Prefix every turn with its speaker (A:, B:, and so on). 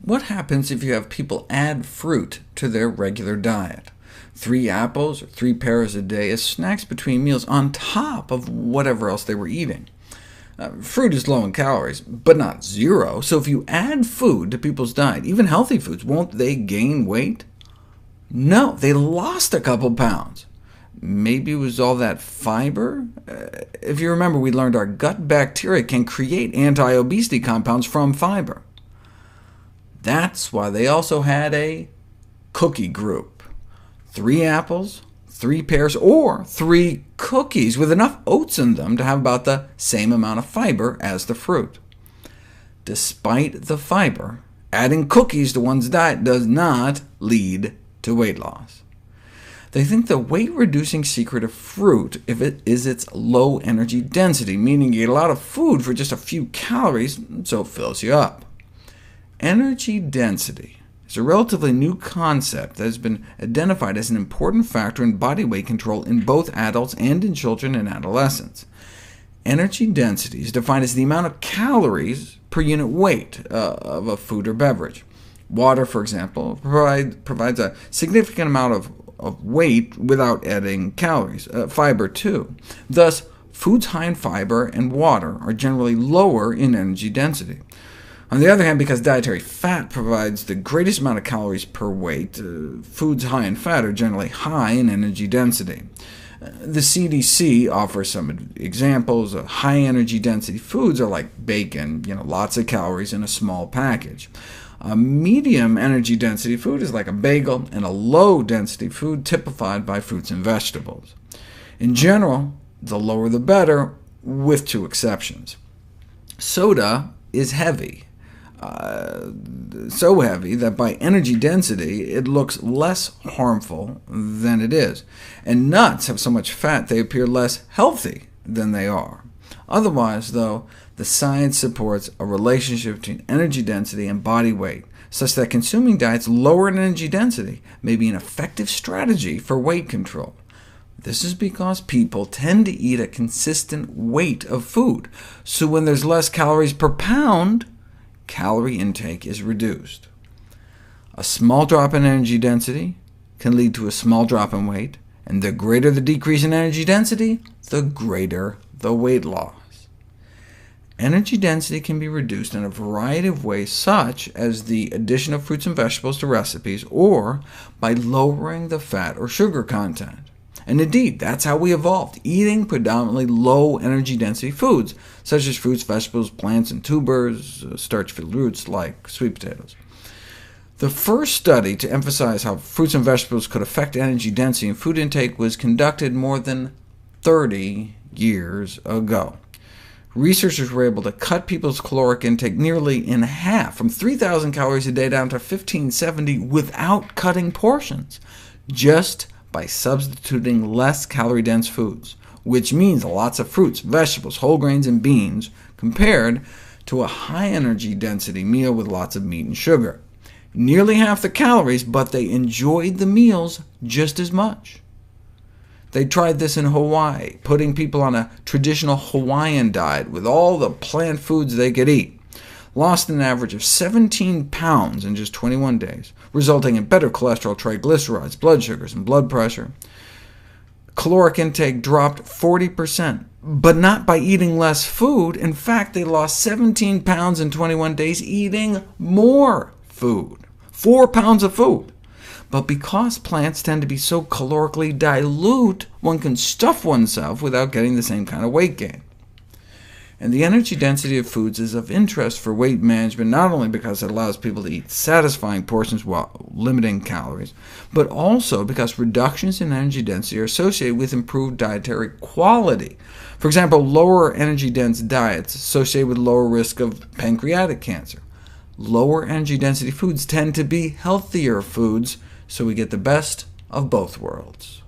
A: What happens if you have people add fruit to their regular diet? 3 apples or 3 pears a day as snacks between meals on top of whatever else they were eating. Fruit is low in calories, but not zero, so if you add food to people's diet, even healthy foods, won't they gain weight? No, they lost a couple pounds. Maybe it was all that fiber? If you remember, we learned our gut bacteria can create anti-obesity compounds from fiber. That's why they also had a cookie group. 3 apples, 3 pears, or 3 cookies with enough oats in them to have about the same amount of fiber as the fruit. Despite the fiber, adding cookies to one's diet does not lead to weight loss. They think the weight-reducing secret of fruit is its low energy density, meaning you get a lot of food for just a few calories, so it fills you up. Energy density is a relatively new concept that has been identified as an important factor in body weight control in both adults and in children and adolescents. Energy density is defined as the amount of calories per unit weight of a food or beverage. Water, for example, provides a significant amount of weight without adding calories. Fiber, too. Thus, foods high in fiber and water are generally lower in energy density. On the other hand, because dietary fat provides the greatest amount of calories per weight, foods high in fat are generally high in energy density. The CDC offers some examples. High-energy density foods are like bacon, lots of calories in a small package. A medium energy density food is like a bagel, and a low-density food typified by fruits and vegetables. In general, the lower the better, with 2 exceptions. Soda is heavy. So heavy that by energy density it looks less harmful than it is, and nuts have so much fat they appear less healthy than they are. Otherwise, though, the science supports a relationship between energy density and body weight, such that consuming diets lower in energy density may be an effective strategy for weight control. This is because people tend to eat a consistent weight of food, so when there's less calories per pound, calorie intake is reduced. A small drop in energy density can lead to a small drop in weight, and the greater the decrease in energy density, the greater the weight loss. Energy density can be reduced in a variety of ways, such as the addition of fruits and vegetables to recipes, or by lowering the fat or sugar content. And indeed, that's how we evolved, eating predominantly low-energy density foods, such as fruits, vegetables, plants, and tubers, starch-filled roots like sweet potatoes. The first study to emphasize how fruits and vegetables could affect energy density and food intake was conducted more than 30 years ago. Researchers were able to cut people's caloric intake nearly in half, from 3,000 calories a day down to 1,570, without cutting portions, just by substituting less calorie-dense foods, which means lots of fruits, vegetables, whole grains, and beans, compared to a high-energy density meal with lots of meat and sugar. Nearly half the calories, but they enjoyed the meals just as much. They tried this in Hawaii, putting people on a traditional Hawaiian diet with all the plant foods they could eat. Lost an average of 17 pounds in just 21 days, resulting in better cholesterol, triglycerides, blood sugars, and blood pressure. Caloric intake dropped 40%, but not by eating less food. In fact, they lost 17 pounds in 21 days eating more food, 4 pounds of food. But because plants tend to be so calorically dilute, one can stuff oneself without getting the same kind of weight gain. And the energy density of foods is of interest for weight management, not only because it allows people to eat satisfying portions while limiting calories, but also because reductions in energy density are associated with improved dietary quality. For example, lower energy-dense diets associated with lower risk of pancreatic cancer. Lower energy density foods tend to be healthier foods, so we get the best of both worlds.